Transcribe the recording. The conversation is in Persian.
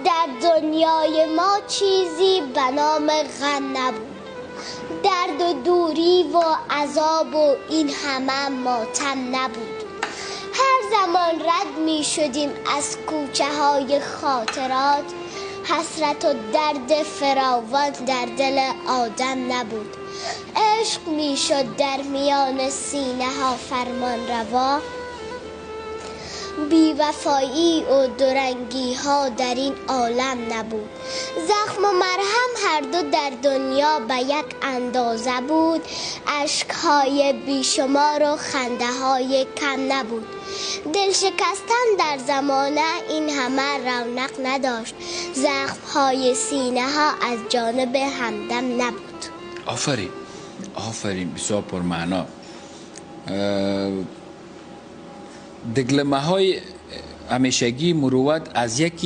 در دنیای ما چیزی به نام غم نبود، درد و دوری و عذاب و این همه ماتم نبود. هر زمان رد می شدیم از کوچه های خاطرات، حسرت و درد فراوان در دل آدم نبود. عشق می شد در میان سینه ها فرمان روا، بی وفایی و دورنگی ها در این عالم نبود. زخم و مرهم هر دو در دنیا به یک اندازه بود، اشکهای بیشمار و خنده های کم نبود. دل شکستن در زمانه این همه رونق نداشت، زخمهای سینه ها از جانب همدم نبود. آفرین، آفرین، بسیار پرمعنا. دگلمه های همیشگی مروت از یکی